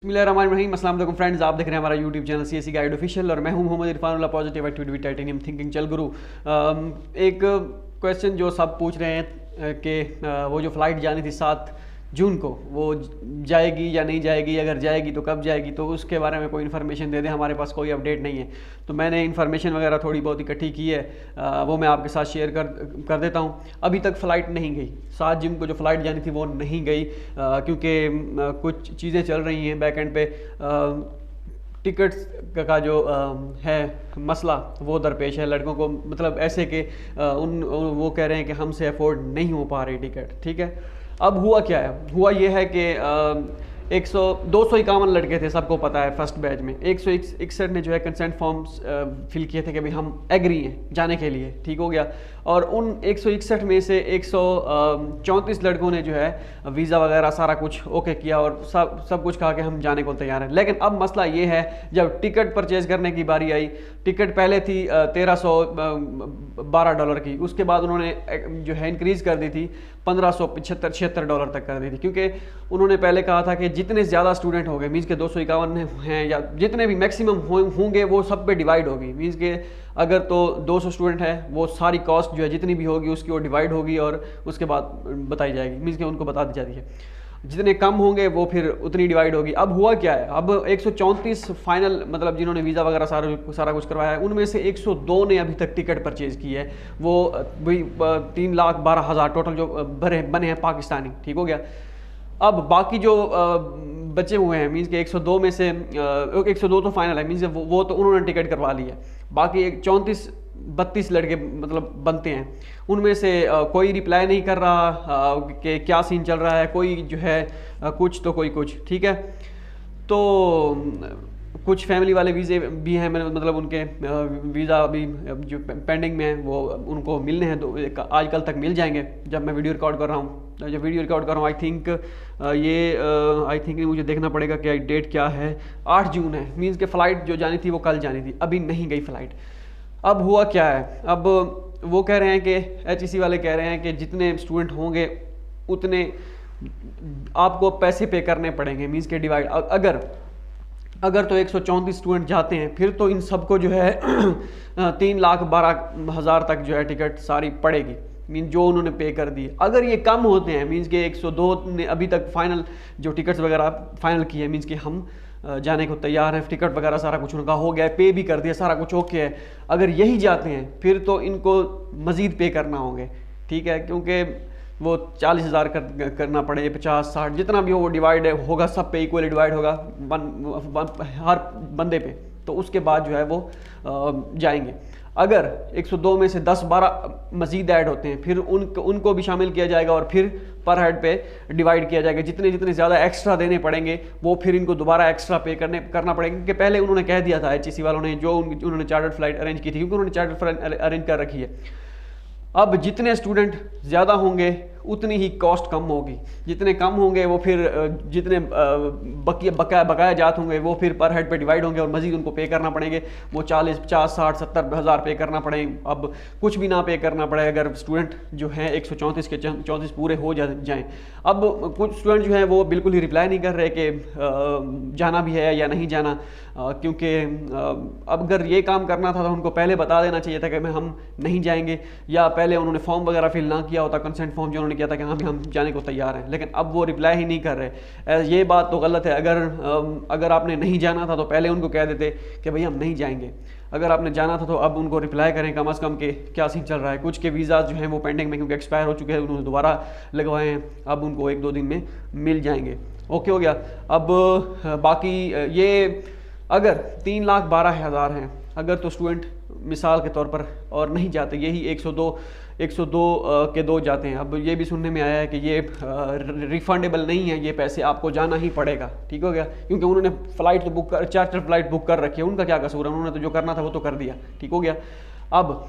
बिस्मिल्लाहिर्रहमानिर्रहीम। अस्सलाम वालेकुम फ्रेंड्स, आप देख रहे हैं हमारा YouTube channel CSC guide official और मैं हूं Mohammed Irfanullah, positive attitude with titanium thinking चल गुरु। एक क्वेश्चन जो सब पूछ रहे हैं कि वो जो फ़्लाइट जानी थी 7 जून को, वो जाएगी या नहीं जाएगी, अगर जाएगी तो कब जाएगी, तो उसके बारे में कोई इन्फॉर्मेशन दे दें। हमारे पास कोई अपडेट नहीं है, तो मैंने इन्फॉर्मेशन वगैरह थोड़ी बहुत इकट्ठी की है, वो मैं आपके साथ शेयर कर देता हूँ। अभी तक फ़्लाइट नहीं गई, 7 जून को जो फ़्लाइट जानी थी वो नहीं गई, क्योंकि कुछ चीज़ें चल रही हैं बैक एंड पे। टिकट्स का जो है मसला वो दरपेश है लड़कों को, मतलब ऐसे कि वो कह रहे हैं कि हमसे अफोर्ड नहीं हो पा रही टिकट। ठीक है, अब हुआ क्या है? हुआ ये है कि 251 लड़के थे, सबको पता है। फर्स्ट बैच में 161 ने जो है कंसेंट फॉर्म्स फिल किए थे कि भाई हम एग्री हैं जाने के लिए। ठीक हो गया। और उन 161 में से 134 लड़कों ने जो है वीज़ा वगैरह सारा कुछ ओके किया और सब कुछ कहा कि हम जाने को तैयार हैं। लेकिन अब मसला ये है, जब टिकट परचेज़ करने की बारी आई, टिकट पहले थी $1312 की, उसके बाद उन्होंने जो है इंक्रीज़ कर दी थी $1575-76 तक कर दी थी, क्योंकि उन्होंने पहले कहा था कि जितने ज़्यादा स्टूडेंट हो गए, मीन्स के 251 हैं या जितने भी मैक्सिमम होंगे वो सब पे डिवाइड होगी। मीन्स के अगर तो 200 स्टूडेंट है, वो सारी कॉस्ट जो है जितनी भी होगी उसकी वो डिवाइड होगी और उसके बाद बताई जाएगी। मीन्स के उनको बता दी जाती है। जितने कम होंगे वो फिर उतनी डिवाइड होगी। अब हुआ क्या है, अब 134 फाइनल, मतलब जिन्होंने वीज़ा वगैरह सारा कुछ करवाया है, उनमें से 102 ने अभी तक टिकट परचेज़ की है। वो वही 3,12,000 टोटल जो बने हैं पाकिस्तानी। ठीक हो गया। अब बाकी जो बचे हुए हैं, मीन्स के 102 में से 102 तो फाइनल है, मीन्स वो तो उन्होंने टिकट करवा ली है। बाकी 34-32 लड़के मतलब बनते हैं, उनमें से कोई रिप्लाई नहीं कर रहा कि क्या सीन चल रहा है। कोई जो है कुछ तो कोई कुछ। ठीक है, तो कुछ फैमिली वाले वीज़े भी हैं, मैंने मतलब उनके वीज़ा अभी जो पेंडिंग में है वो उनको मिलने हैं, तो आज कल तक मिल जाएंगे। जब मैं वीडियो रिकॉर्ड कर रहा हूँ, आई थिंक आई थिंक मुझे देखना पड़ेगा कि डेट क्या है। 8 जून है, मीन्स के फ़्लाइट जो जानी थी वो कल जानी थी, अभी नहीं गई फ़्लाइट। अब हुआ क्या है, अब वो कह रहे हैं कि HEC वाले कह रहे हैं कि जितने स्टूडेंट होंगे उतने आपको पैसे पे करने पड़ेंगे। मीन्स के डिवाइड अगर तो 134 स्टूडेंट जाते हैं, फिर तो इन सबको जो है 3,12,000 तक जो है टिकट सारी पड़ेगी, मीन जो उन्होंने पे कर दी है। अगर ये कम होते हैं, मीन्स के 102 ने अभी तक फाइनल जो टिकट्स वगैरह फाइनल की है, मीन्स कि हम जाने को तैयार हैं, टिकट वगैरह सारा कुछ उनका हो गया है, पे भी कर दिया, सारा कुछ ओके है। अगर यही जाते हैं फिर तो इनको मज़ीद पे करना होंगे। ठीक है, क्योंकि वो 40,000 करना पड़े, 50-60 जितना भी हो वो डिवाइड होगा, सब पे इक्वली डिवाइड होगा हर बंदे पे, तो उसके बाद जो है वो जाएंगे। अगर 102 में से 10-12 मज़ीद ऐड होते हैं, फिर उनको भी शामिल किया जाएगा और फिर पर हेड पे डिवाइड किया जाएगा। जितने ज़्यादा एक्स्ट्रा देने पड़ेंगे वो फिर इनको दोबारा एक्स्ट्रा पे करना पड़ेगा, क्योंकि पहले उन्होंने कह दिया था HEC वालों ने, जो उन्होंने चार्टर्ड फ्लाइट अरेंज की थी, क्योंकि उन्होंने चार्टर्ड फ्लाइट अरेंज कर रखी है। अब जितने स्टूडेंट ज़्यादा होंगे उतनी ही कॉस्ट कम होगी, जितने कम होंगे वो फिर जितने बकाया जात होंगे वो फिर पर हेड पे डिवाइड होंगे और मज़ीद उनको पे करना पड़ेंगे। वो 40, 50, 60, 70 हज़ार पे करना पड़ेंगे। अब कुछ भी ना पे करना पड़े अगर स्टूडेंट जो हैं 134 के 34 पूरे हो जाएँ। अब कुछ स्टूडेंट जो हैं वो बिल्कुल ही रिप्लाई नहीं कर रहे कि जाना भी है या नहीं जाना, क्योंकि अब अगर ये काम करना था तो उनको पहले बता देना चाहिए था कि हम नहीं जाएंगे, या पहले उन्होंने फॉर्म वगैरह फिल ना किया होता, कंसेंट फॉर्म जो उन्होंने किया था कि हाँ भी हम जाने को तैयार हैं। लेकिन अब वो रिप्लाई ही नहीं कर रहे। ये बात तो गलत है। अगर आपने नहीं जाना था तो पहले उनको कह देते कि भाई हम नहीं जाएंगे। अगर आपने जाना था तो अब उनको रिप्लाई करें कम अज़ कम के क्या सीन चल रहा है। कुछ के वीज़ा जो हैं वो पेंडिंग में, क्योंकि एक्सपायर हो चुके हैं, उन्होंने दोबारा लगवाए हैं, अब उनको 1-2 दिन में मिल जाएंगे। ओके हो गया। अब बाकी ये अगर 3,12,000 हैं, अगर तो स्टूडेंट मिसाल के तौर पर और नहीं जाते, यही 102 के 2 जाते हैं। अब ये भी सुनने में आया है कि ये रिफंडेबल नहीं है, ये पैसे आपको जाना ही पड़ेगा। ठीक हो गया, क्योंकि उन्होंने फ़्लाइट तो चार्टर फ्लाइट बुक कर रखी है, उनका क्या कसूर है, उन्होंने तो जो करना था वो तो कर दिया। ठीक हो गया। अब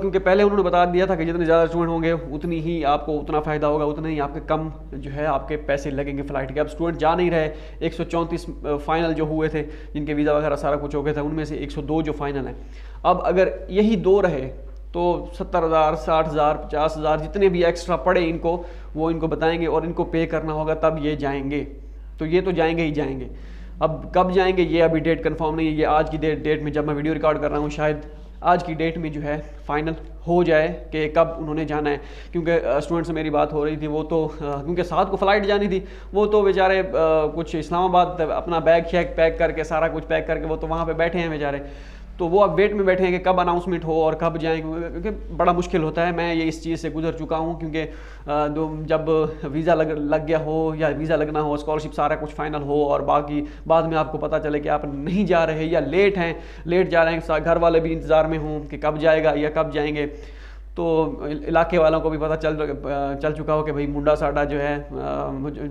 क्योंकि पहले उन्होंने बता दिया था कि जितने ज़्यादा स्टूडेंट होंगे उतनी ही आपको उतना फ़ायदा होगा, उतने ही आपके कम जो है आपके पैसे लगेंगे फ़्लाइट के। अब स्टूडेंट जा नहीं रहे। 134 फाइनल जो हुए थे, जिनके वीज़ा वगैरह सारा कुछ हो गया था, उनमें से 102 जो फाइनल हैं। अब अगर यही 2 रहे तो 70,000, 60,000, 50,000 जितने भी एक्स्ट्रा पड़े इनको, वो इनको बताएंगे और इनको पे करना होगा, तब ये जाएंगे। तो ये तो जाएंगे ही जाएंगे। अब कब जाएंगे ये अभी डेट कंफर्म नहीं है। ये आज की डेट में जब मैं वीडियो रिकॉर्ड कर रहा हूँ, शायद आज की डेट में जो है फाइनल हो जाए कि कब उन्होंने जाना है। क्योंकि स्टूडेंट से मेरी बात हो रही थी, वो तो क्योंकि 7 को फ़्लाइट जानी थी, वो तो बेचारे कुछ इस्लामाबाद अपना बैग शैग पैक करके, सारा कुछ पैक करके वो तो वहाँ पे बैठे हैं बेचारे। तो वो अब वेट में बैठे हैं कि कब अनाउंसमेंट हो और कब जाएंगे, क्योंकि बड़ा मुश्किल होता है। मैं ये इस चीज़ से गुजर चुका हूँ, क्योंकि जब वीज़ा लग गया हो या वीज़ा लगना हो, स्कॉलरशिप सारा कुछ फाइनल हो और बाकी बाद में आपको पता चले कि आप नहीं जा रहे या लेट जा रहे हैं, घर वाले भी इंतज़ार में हों कि कब जाएगा या कब जाएंगे। तो इलाके वालों को भी पता चल चुका हो कि भाई मुंडा साडा जो है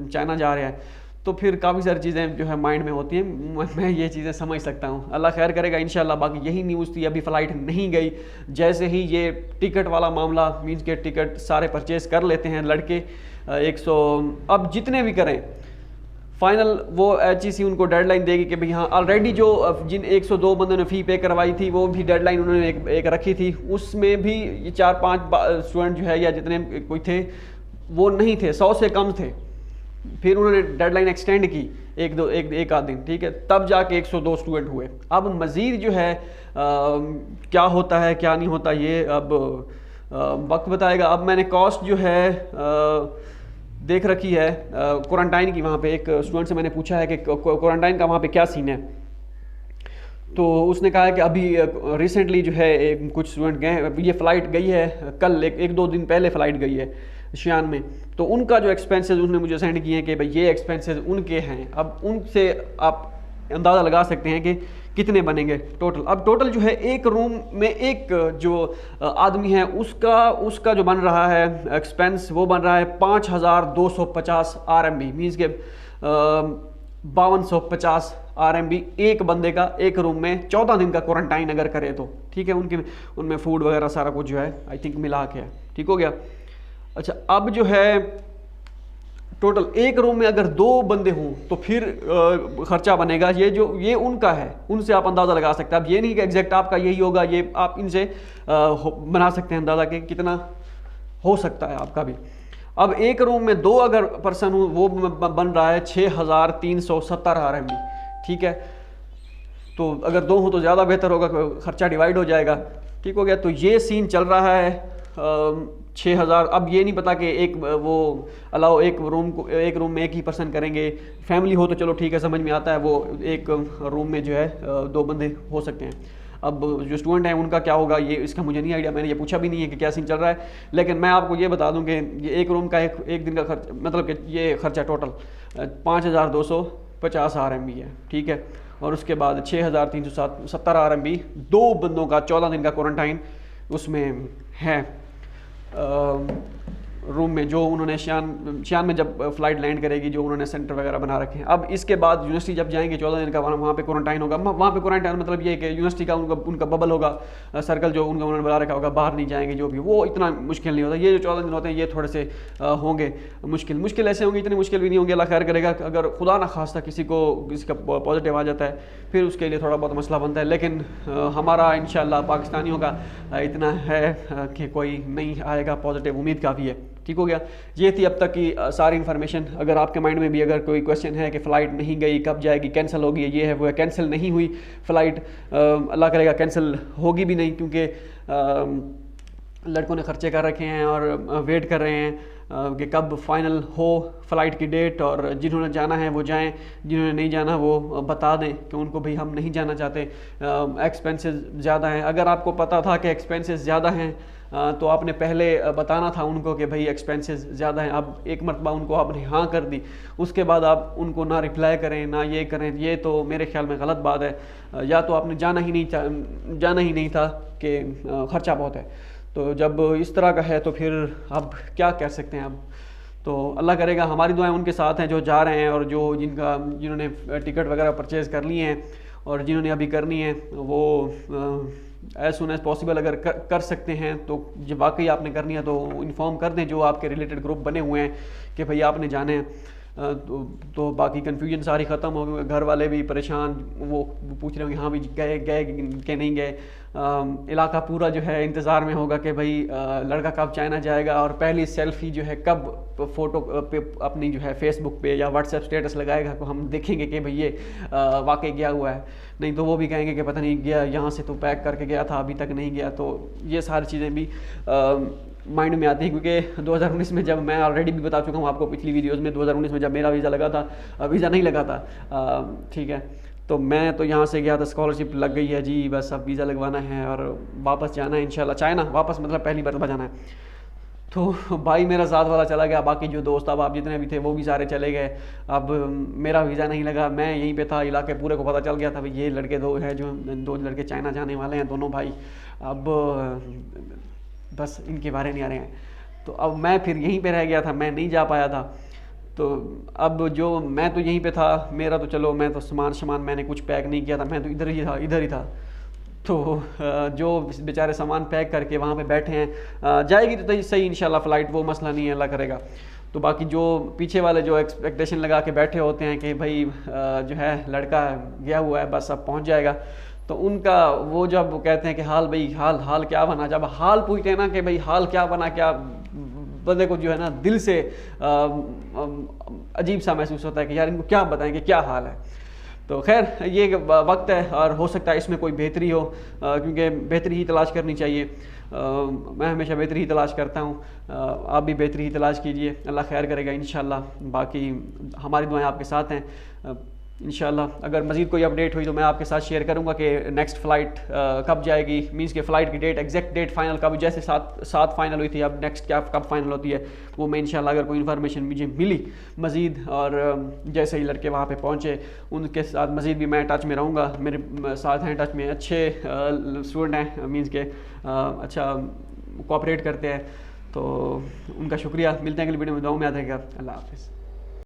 चाइना जा रहा है, तो फिर काफ़ी सारी चीज़ें जो है माइंड में होती हैं। मैं ये चीज़ें समझ सकता हूँ, अल्लाह खैर करेगा इंशाल्लाह। बाकी यही न्यूज़ थी, अभी फ़्लाइट नहीं गई। जैसे ही ये टिकट वाला मामला, मीन्स के टिकट सारे परचेज़ कर लेते हैं लड़के 100, अब जितने भी करें फाइनल, वो HEC उनको डेडलाइन देगी कि भाई हाँ ऑलरेडी जो जिन 102 बंदों ने फ़ी पे करवाई थी, वो भी डेडलाइन उन्होंने एक रखी थी, उसमें भी 4-5 स्टूडेंट जो है या जितने कोई थे वो नहीं थे, 100 से कम थे। फिर उन्होंने डेडलाइन एक्सटेंड की एक आध दिन, ठीक है, तब जाके 102 स्टूडेंट हुए। अब मज़ीद जो है क्या होता है क्या नहीं होता ये अब वक्त बताएगा। अब मैंने कॉस्ट जो है देख रखी है क्वारंटाइन की। वहाँ पे एक स्टूडेंट से मैंने पूछा है कि क्वारंटाइन का वहाँ पे क्या सीन है, तो उसने कहा है कि अभी रिसेंटली जो है कुछ स्टूडेंट गए, ये फ़्लाइट गई है कल, एक दो दिन पहले फ़्लाइट गई है शियान में, तो उनका जो एक्सपेंसेस उन्होंने मुझे सेंड किए हैं कि भाई ये एक्सपेंसेस उनके हैं। अब उनसे आप अंदाज़ा लगा सकते हैं कि कितने बनेंगे टोटल। अब टोटल जो है एक रूम में एक जो आदमी है उसका जो बन रहा है एक्सपेंस, वो बन रहा है 5250 RMB, मीन्स के 5250 RMB एक बंदे का, एक रूम में 14 दिन का क्वारंटाइन अगर करे तो, ठीक है। उनमें फूड वगैरह सारा कुछ जो है आई थिंक मिला के है, ठीक हो गया। अच्छा, अब जो है टोटल एक रूम में अगर 2 बंदे हों तो फिर खर्चा बनेगा, ये उनका है, उनसे आप अंदाज़ा लगा सकते हैं। अब ये नहीं कि एग्जैक्ट आपका यही होगा, ये आप इनसे बना सकते हैं अंदाज़ा कि कितना हो सकता है आपका भी। अब एक रूम में 2 अगर पर्सन हो, वो बन रहा है 6370 RMB, ठीक है। तो अगर 2 हो तो ज़्यादा बेहतर होगा, खर्चा डिवाइड हो जाएगा, ठीक हो गया। तो ये सीन चल रहा है 6000। अब ये नहीं पता कि एक वो अलाउ एक रूम में एक ही पर्सन करेंगे, फैमिली हो तो चलो ठीक है, समझ में आता है, वो एक रूम में जो है 2 बंदे हो सकते हैं। अब जो स्टूडेंट हैं उनका क्या होगा ये इसका मुझे नहीं आइडिया, मैंने ये पूछा भी नहीं है कि क्या सीन चल रहा है। लेकिन मैं आपको ये बता दूं कि ये एक रूम का एक दिन का खर्च, मतलब कि ये खर्चा टोटल 5250 RMB है, ठीक है। और उसके बाद 6370 RMB 2 बंदों का 14 दिन का क्वारंटाइन उसमें है रूम में, जो उन्होंने शियान में जब फ़्लाइट लैंड करेगी, जो उन्होंने सेंटर वगैरह बना रखे हैं। अब इसके बाद यूनिवर्सिटी जब जाएंगे 14 दिन का वहाँ पे क्वारंटाइन होगा। वहाँ पे क्वारंटाइन मतलब ये है कि यूनिवर्सिटी का उनका बबल होगा, सर्कल जो उन्होंने बना रखा होगा, बाहर नहीं जाएंगे, जो भी वो इतना मुश्किल नहीं होता। ये जो 14 दिन होते हैं ये थोड़े से होंगे मुश्किल ऐसे होंगे, इतने मुश्किल भी नहीं होंगे। अल्लाह खैर करेगा, अगर खुदा ना खास्ता किसी का पॉजिटिव आ जाता है फिर उसके लिए थोड़ा बहुत मसला बनता है। लेकिन हमारा इंशाल्लाह पाकिस्तानियों का इतना है कि कोई नहीं आएगा पॉजिटिव, उम्मीद काफ़ी है, ठीक हो गया। ये थी अब तक की सारी इन्फॉर्मेशन। अगर आपके माइंड में भी अगर कोई क्वेश्चन है कि फ़्लाइट नहीं गई, कब जाएगी, कैंसिल होगी, ये है वो है, कैंसिल नहीं हुई फ़्लाइट, अल्लाह करेगा कैंसिल होगी भी नहीं, क्योंकि लड़कों ने खर्चे कर रखे हैं और वेट कर रहे हैं कि कब फाइनल हो फ़्लाइट की डेट, और जिन्होंने जाना है वो जाएं, जिन्होंने नहीं जाना वो बता दें कि उनको भाई हम नहीं जाना चाहते, एक्सपेंसेस ज़्यादा हैं। अगर आपको पता था कि एक्सपेंसेस ज़्यादा हैं तो आपने पहले बताना था उनको कि भाई एक्सपेंसेस ज़्यादा हैं। अब एक मरतबा उनको आपने हाँ कर दी, उसके बाद आप उनको ना रिप्लाई करें ना ये करें, ये तो मेरे ख्याल में गलत बात है। या तो आपने जाना ही नहीं था कि ख़र्चा बहुत है। तो जब इस तरह का है तो फिर अब क्या कह सकते हैं। अब तो अल्लाह करेगा, हमारी दुआएं उनके साथ हैं जो जा रहे हैं और जिन्होंने टिकट वगैरह परचेज़ कर लिए हैं और जिन्होंने अभी करनी है वो एज सुन एज पॉसिबल अगर कर सकते हैं तो जब वाकई आपने करनी है तो इन्फॉर्म कर दें जो आपके रिलेटेड ग्रुप बने हुए हैं कि भाई आपने जाने हैं। तो बाकी कन्फ्यूजन सारी ख़त्म हो गई, घर वाले भी परेशान, वो पूछ रहे होंगे हाँ भी गए कि नहीं गए। इलाका पूरा जो है इंतज़ार में होगा कि भाई लड़का कब चाइना जाएगा, और पहली सेल्फी जो है कब फ़ोटो पे अपनी जो है फेसबुक पे या व्हाट्सएप स्टेटस लगाएगा, तो हम देखेंगे कि भाई ये वाकई गया हुआ है। नहीं तो वो भी कहेंगे कि पता नहीं गया, यहाँ से तो पैक करके गया था अभी तक नहीं गया। तो ये सारी चीज़ें भी माइंड में आती है, क्योंकि 2019 में जब मैं ऑलरेडी भी बता चुका हूँ आपको पिछली वीडियोस में, 2019 में जब मेरा वीज़ा लगा था, वीज़ा नहीं लगा था, ठीक है, तो मैं तो यहाँ से गया था, स्कॉलरशिप लग गई है जी, बस अब वीज़ा लगवाना है और वापस जाना है इंशाल्लाह चाइना, वापस मतलब पहली मरतबा जाना है। तो भाई मेरा साथ वाला चला गया, बाकी जो दोस्त अब आप जितने भी थे वो भी सारे चले गए। अब मेरा वीज़ा नहीं लगा, मैं यहीं पे था, इलाके पूरे को पता चल गया था भाई ये लड़के दो हैं, जो 2 लड़के चाइना जाने वाले हैं, दोनों भाई, अब बस इनके बारे नहीं आ रहे हैं। तो अब मैं फिर यहीं पे रह गया था, मैं नहीं जा पाया था। तो अब जो मैं तो यहीं पे था, मेरा तो चलो, मैं तो सामान मैंने कुछ पैक नहीं किया था, मैं तो इधर ही था। तो जो बेचारे सामान पैक करके वहाँ पे बैठे हैं, जाएगी तो सही इंशाल्लाह फ़्लाइट, वो मसला नहीं है, अल्लाह करेगा। तो बाकी जो पीछे वाले जो एक्सपेक्टेशन लगा के बैठे होते हैं कि भाई जो है लड़का गया हुआ है, बस अब पहुँच जाएगा, तो उनका वो जब कहते हैं कि हाल भाई हाल क्या बना, जब हाल पूछते हैं ना कि भाई हाल क्या बना, क्या बंदे को जो है ना दिल से अजीब सा महसूस होता है कि यार इनको क्या बताएं कि क्या हाल है। तो खैर ये वक्त है और हो सकता है इसमें कोई बेहतरी हो, क्योंकि बेहतरी ही तलाश करनी चाहिए। मैं हमेशा बेहतरी ही तलाश करता हूँ, आप भी बेहतरी ही तलाश कीजिए, अल्लाह खैर करेगा इंशाल्लाह। बाकी हमारी दुआएं आपके साथ हैं इंशाल्लाह। अगर मज़ीद कोई अपडेट हुई तो मैं आपके साथ शेयर करूंगा कि नेक्स्ट फ़्लाइट कब जाएगी, मींस के फ़्लाइट की डेट, एग्जैक्ट डेट फाइनल कब, जैसे 7 फाइनल हुई थी, अब नेक्स्ट क्या कब फाइनल होती है वो मैं इंशाल्लाह, अगर कोई इन्फॉर्मेशन मुझे मिली मज़ीद, और जैसे ही लड़के वहाँ पे पहुँचे उनके साथ मज़ीद भी मैं टच में रहूँगा। मेरे साथ हैं टच में अच्छे स्टूडेंट हैं, मींस के अच्छा कोऑपरेट करते हैं, तो उनका शुक्रिया। मिलते हैं अगली वीडियो में, दुआ में याद रखिएगा। अल्लाह हाफ़िज़।